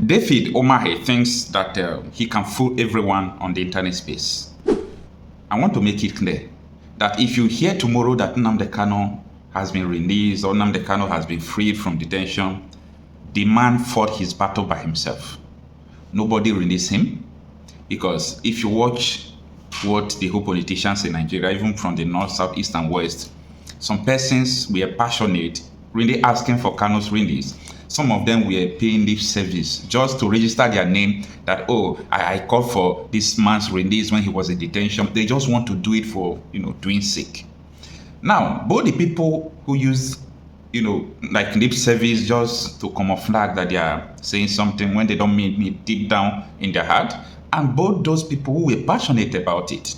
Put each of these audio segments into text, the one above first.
David Umahi thinks that he can fool everyone on the internet space. I want to make it clear that if you hear tomorrow that Nnamdi Kanu has been released or Nnamdi Kanu has been freed from detention, the man fought his battle by himself. Nobody released him, because if you watch what the whole politicians in Nigeria, even from the north, south, east, and west, some persons were passionate, really asking for Kanu's release. Some of them were paying lip service just to register their name that, oh, I called for this man's release when he was in detention. They just want to do it for, doing sake. Now, both the people who use, like lip service just to camouflage that they are saying something when they don't mean it deep down in their heart, and both those people who were passionate about it,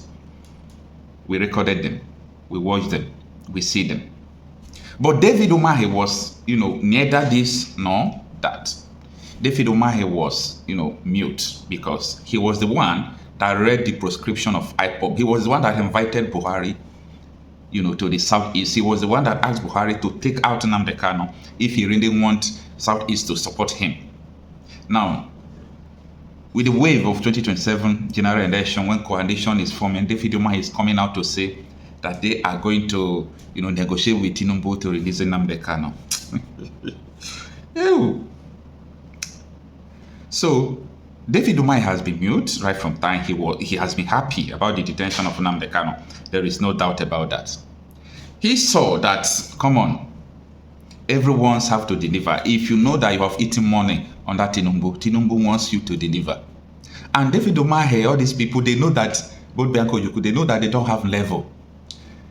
we recorded them, we watched them, we see them. But David Umahi was, neither this nor that. David Umahi was, mute, because he was the one that read the prescription of IPOB. He was the one that invited Buhari, to the Southeast. He was the one that asked Buhari to take out Nnamdi Kanu if he really wants Southeast to support him. Now, with the wave of 2027 general election, when coalition is forming, David Umahi is coming out to say that they are going to, negotiate with Tinubu to release Nnamdi Kanu. So, David Umahi has been mute right from time. He has been happy about the detention of Nnamdi Kanu. There is no doubt about that. He saw that, come on, everyone's have to deliver. If you know that you have eaten money under Tinubu wants you to deliver. And David Umahi, all these people, they know that, both Bianco Yuku, they know that they don't have level.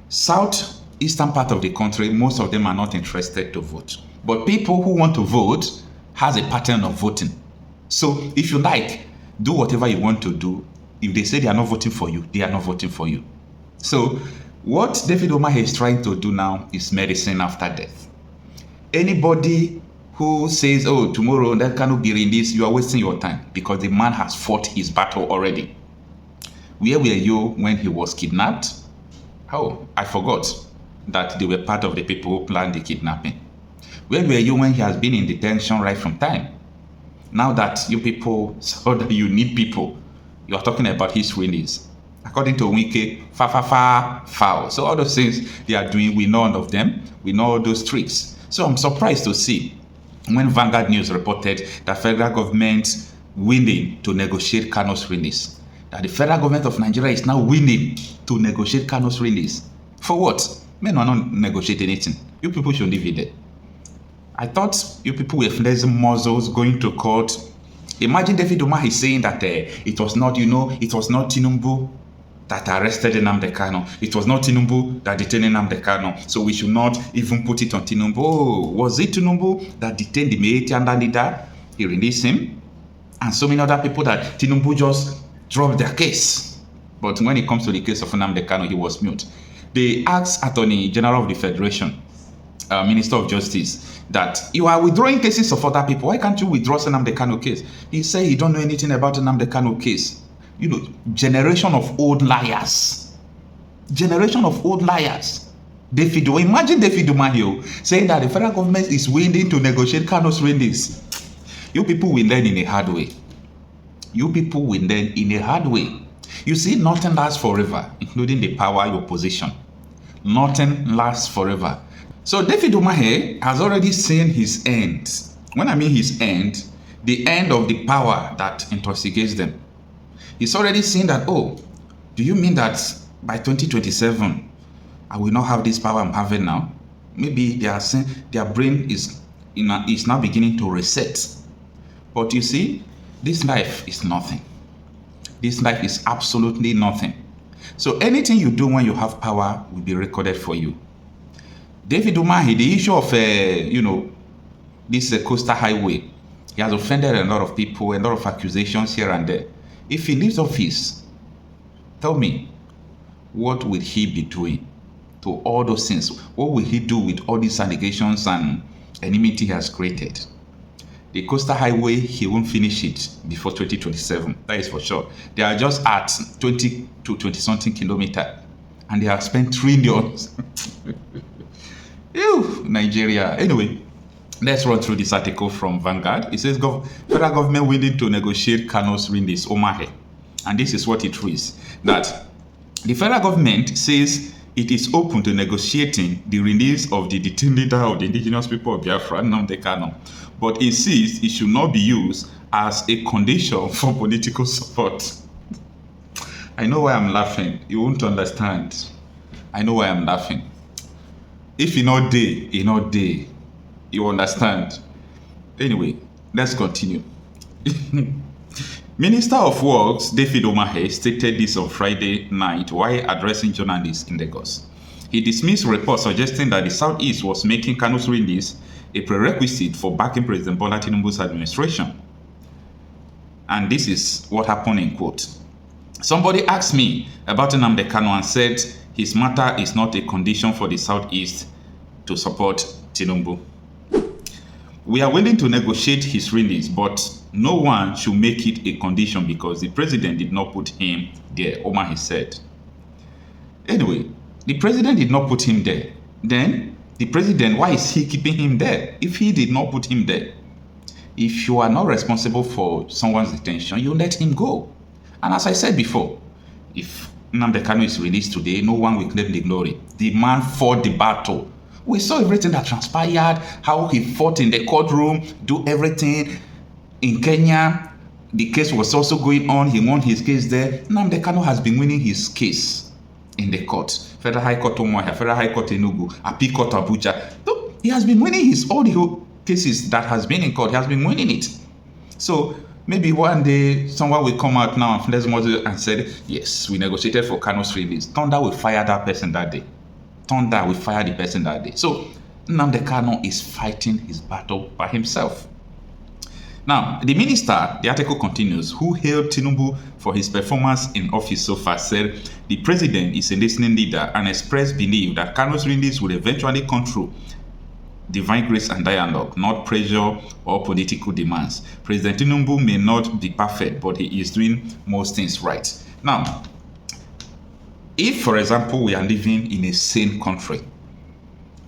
Southeastern part of the country, most of them are not interested to vote. But people who want to vote has a pattern of voting. So if you like, do whatever you want to do. If they say they are not voting for you, they are not voting for you. So what David Umahi is trying to do now is medicine after death. Anybody who says, oh, tomorrow that cannot be released, you are wasting your time, because the man has fought his battle already. Where were you when he was kidnapped? Oh, I forgot that they were part of the people who planned the kidnapping. Where were you when he has been in detention right from time? Now that you people saw that you need people, you are talking about his release. According to Wike, foul. So all those things they are doing, we know all of them. We know all those tricks. So I'm surprised to see when Vanguard News reported that federal government willing to negotiate Kanu's release. That the federal government of Nigeria is now willing to negotiate Kanu's release. For what? Men are not negotiating anything. You people should leave it there. I thought you people were flexing muscles going to court. Imagine David Umahi saying that it was not, it was not Tinubu that arrested Nnamdi Kanu. It was not Tinubu that detained Nnamdi Kanu. So we should not even put it on Tinubu. Oh, was it Tinubu that detained the Military leader? He released him. And so many other people that Tinubu just dropped their case. But when it comes to the case of Nnamdi Kanu, he was mute. They asked Attorney General of the Federation, Minister of Justice, that you are withdrawing cases of other people. Why can't you withdraw Nnamdi Kanu case? He said he don't know anything about Nnamdi Kanu case. Generation of old liars. Generation of old liars. Imagine David Umahi saying that the federal government is willing to negotiate Kanu's release. You people will learn in a hard way. You people will learn in a hard way. You see, nothing lasts forever, including the power your position. Nothing lasts forever. So David Umahi has already seen his end. When I mean his end, the end of the power that intoxicates them. He's already seen that, oh, do you mean that by 2027, I will not have this power I'm having now? Maybe they are saying their brain is now beginning to reset. But you see, this life is nothing. This life is absolutely nothing. So anything you do when you have power will be recorded for you. David Umahi, the issue of, this coastal highway, he has offended a lot of people, a lot of accusations here and there. If he leaves office, tell me, what will he be doing to all those things? What will he do with all these allegations and enmity he has created? The coastal highway, he won't finish it before 2027. That is for sure. They are just at 20 to 20-something kilometers, and they have spent trillions. Ew, Nigeria. Anyway, Let's run through this article from Vanguard. It says federal government willing to negotiate Kanu's release, Umahi. And this is what it reads, that the federal government says it is open to negotiating the release of the detained leader of the indigenous people of Biafra, Nnamdi Kanu, but insists it should not be used as a condition for political support. I know why I'm laughing. You won't understand. I know why I'm laughing. If you're not there, you understand. Anyway, let's continue. Minister of Works David Umahi stated this on Friday night while addressing journalists in Lagos. He dismissed reports suggesting that the Southeast was making Kanu's release a prerequisite for backing President Bola Tinubu's administration. And this is what happened in quote. Somebody asked me about Nnamdi Kanu and said his matter is not a condition for the Southeast to support Tinubu. We are willing to negotiate his release, but no one should make it a condition because the president did not put him there, Umahi said. Anyway, the president did not put him there. Then, the president, why is he keeping him there if he did not put him there? If you are not responsible for someone's detention, you let him go. And as I said before, if Nnamdi Kanu is released today, no one will claim the glory. The man fought the battle. We saw everything that transpired, how he fought in the courtroom, do everything. In Kenya, the case was also going on. He won his case there. Nnamdi Kanu has been winning his case in the court. Federal High Court Umahi, Federal High Court Enugu, Appeal Court Abuja. He has been winning all the cases that has been in court. He has been winning it. So maybe one day someone will come out now and say, yes, we negotiated for Kanu's release. Thunder will fire that person that day. Thunder will fire the person that day. So Nnamdi Kanu is fighting his battle by himself. Now, the minister, the article continues, who hailed Tinubu for his performance in office so far, said the president is a listening leader and expressed belief that Kanu's release will eventually come through divine grace and dialogue, not pressure or political demands. President Tinubu may not be perfect, but he is doing most things right. Now, if, for example, we are living in a sane country,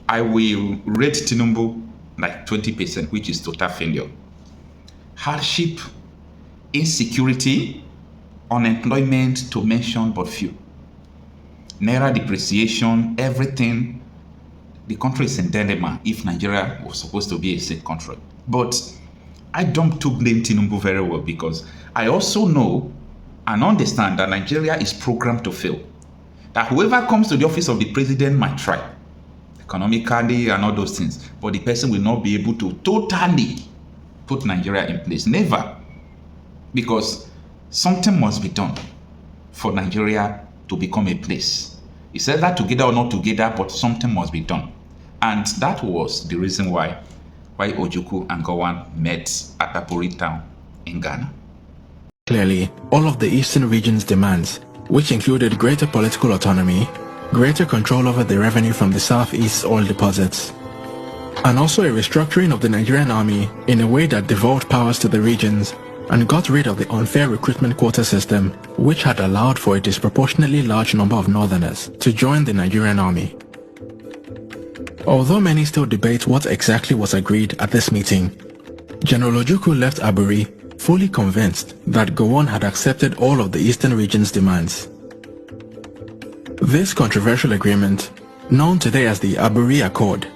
I will rate Tinubu like 20%, which is total failure. Hardship, insecurity, unemployment, to mention but few. Naira depreciation, everything. The country is in dilemma if Nigeria was supposed to be a safe country. But I don't blame Tinubu very well because I also know and understand that Nigeria is programmed to fail. That whoever comes to the office of the president might try, economically and all those things, but the person will not be able to totally put Nigeria in place. Never. Because something must be done for Nigeria to become a place. It's either together or not together, but something must be done. And that was the reason why Ojukwu and Gowon met at Apuri town in Ghana. Clearly, all of the Eastern region's demands, which included greater political autonomy, greater control over the revenue from the Southeast oil deposits, and also a restructuring of the Nigerian army in a way that devolved powers to the regions and got rid of the unfair recruitment quota system, which had allowed for a disproportionately large number of northerners to join the Nigerian army. Although many still debate what exactly was agreed at this meeting, General Ojukwu left Aburi fully convinced that Gowon had accepted all of the Eastern region's demands. This controversial agreement, known today as the Aburi Accord,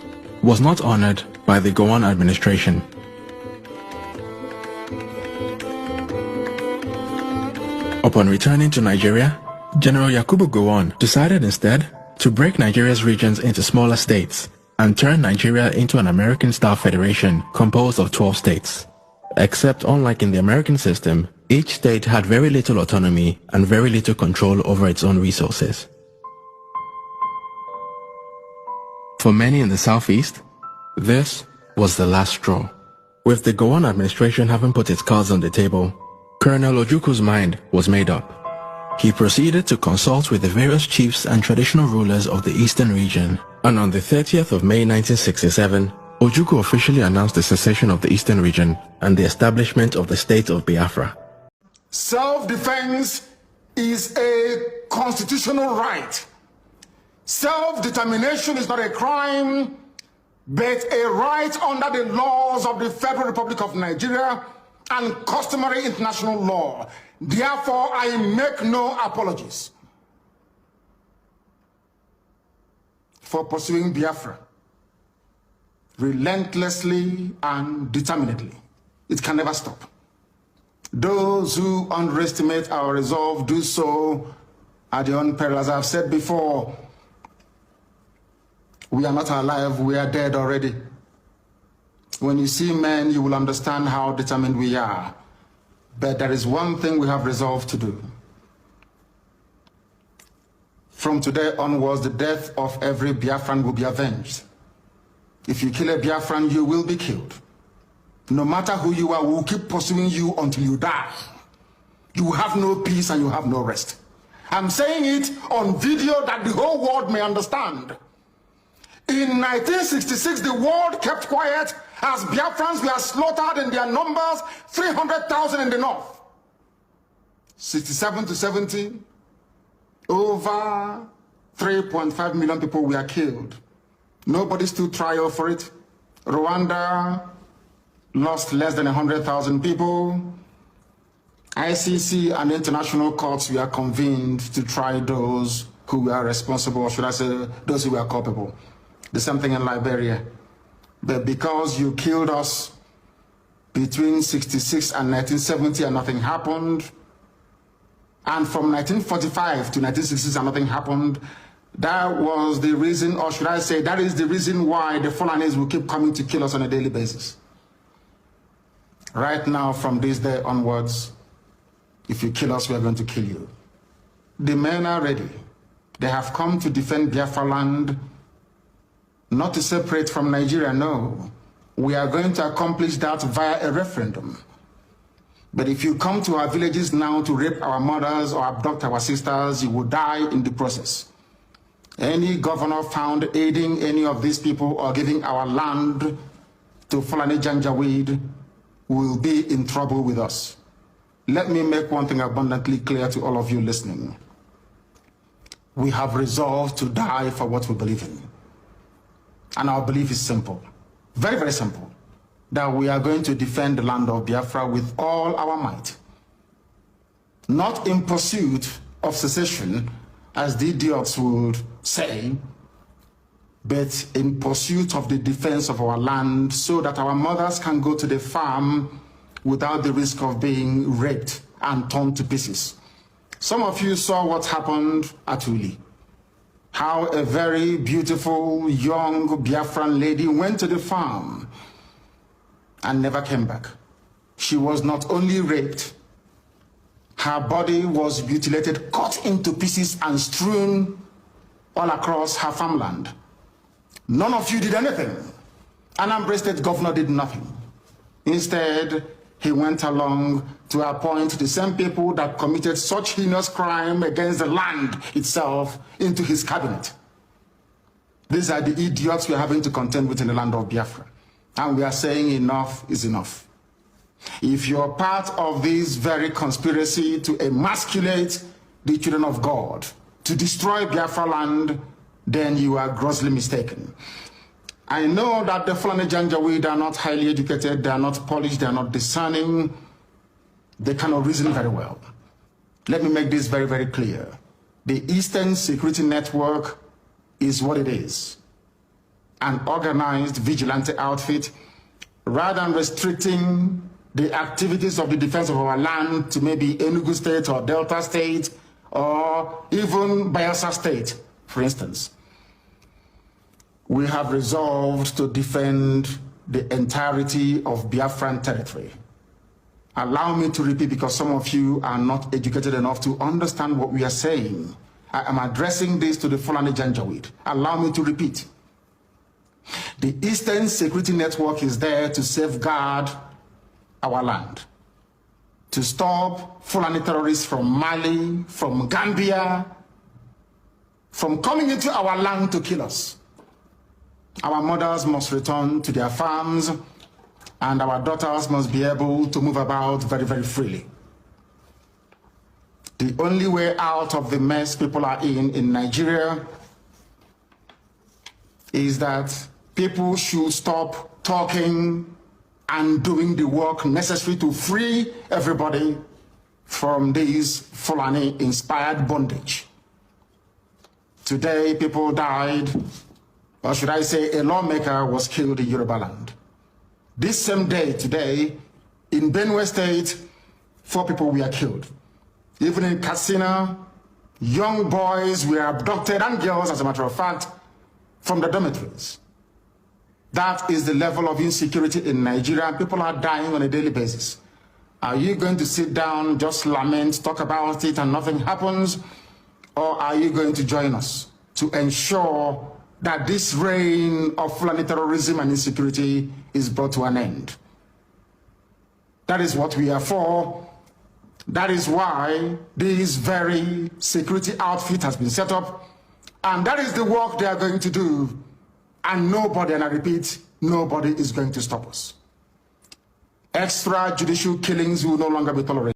was not honored by the Gowon administration. Upon returning to Nigeria, General Yakubu Gowon decided instead to break Nigeria's regions into smaller states and turn Nigeria into an American-style federation composed of 12 states. Except unlike in the American system, each state had very little autonomy and very little control over its own resources. For many in the Southeast, this was the last straw. With the Gowon administration having put its cards on the table, Colonel Ojukwu's mind was made up. He proceeded to consult with the various chiefs and traditional rulers of the Eastern region, and on the 30th of May 1967, Ojukwu officially announced the secession of the Eastern region and the establishment of the state of Biafra. Self-defense is a constitutional right. Self-determination is not a crime. but a right under the laws of the Federal Republic of Nigeria and customary international law. Therefore, I make no apologies for pursuing Biafra relentlessly and determinedly. It can never stop. Those who underestimate our resolve do so at their own peril. As I've said before, we are not alive, we are dead already. When you see men, you will understand how determined we are. But there is one thing we have resolved to do. From today onwards, the death of every Biafran will be avenged. If you kill a Biafran, you will be killed. No matter who you are, we will keep pursuing you until you die. You have no peace and you have no rest. I'm saying it on video that the whole world may understand. In 1966, the world kept quiet as Biafrans were slaughtered in their numbers, 300,000 in the north. 67 to 70, over 3.5 million people were killed. Nobody stood trial for it. Rwanda lost less than 100,000 people. ICC and international courts were convened to try those who were responsible, or should I say, those who were culpable. The same thing in Liberia. But because you killed us between 66 and 1970 and nothing happened, and from 1945 to 1966 and nothing happened, that was the reason, or should I say, that is the reason why the Fulanis will keep coming to kill us on a daily basis. Right now, from this day onwards, if you kill us, we are going to kill you. The men are ready. They have come to defend Biafra land, not to separate from Nigeria, no. We are going to accomplish that via a referendum. But if you come to our villages now to rape our mothers or abduct our sisters, you will die in the process. Any governor found aiding any of these people or giving our land to Fulani Janjaweed will be in trouble with us. Let me make one thing abundantly clear to all of you listening. We have resolved to die for what we believe in. And our belief is simple, very, very simple, that we are going to defend the land of Biafra with all our might. Not in pursuit of secession, as the idiots would say, but in pursuit of the defense of our land so that our mothers can go to the farm without the risk of being raped and torn to pieces. Some of you saw what happened at Uli. How a very beautiful young Biafran lady went to the farm and never came back. She was not only raped, her body was mutilated, cut into pieces and strewn all across her farmland. None of you did anything. Anambra State governor did nothing. Instead, he went along to appoint the same people that committed such heinous crime against the land itself into his cabinet. These are the idiots we are having to contend with in the land of Biafra. And we are saying enough is enough. If you're part of this very conspiracy to emasculate the children of God, to destroy Biafra land, then you are grossly mistaken. I know that the Fulani Janjaweed are not highly educated, they are not polished, they are not discerning, they cannot reason very well. Let me make this very, very clear. The Eastern Security Network is what it is. An organized vigilante outfit, rather than restricting the activities of the defense of our land to maybe Enugu State or Delta State or even Bayelsa State, for instance. We have resolved to defend the entirety of Biafran territory. Allow me to repeat, because some of you are not educated enough to understand what we are saying. I am addressing this to the Fulani Janjaweed. Allow me to repeat. The Eastern Security Network is there to safeguard our land, to stop Fulani terrorists from Mali, from Gambia, from coming into our land to kill us. Our mothers must return to their farms, and our daughters must be able to move about very, very freely. The only way out of the mess people are in Nigeria is that people should stop talking and doing the work necessary to free everybody from this Fulani-inspired bondage. Today, people died, or should I say a lawmaker was killed in Yoruba land. This same day, today, in Benue State, 4 people were killed. Even in Katsina, young boys were abducted, and girls, as a matter of fact, from the dormitories. That is the level of insecurity in Nigeria, and people are dying on a daily basis. Are you going to sit down, just lament, talk about it, and nothing happens? Or are you going to join us to ensure that this reign of Fulani terrorism and insecurity is brought to an end? That is what we are for. That is why this very security outfit has been set up. And that is the work they are going to do. And nobody, and I repeat, nobody is going to stop us. Extrajudicial killings will no longer be tolerated.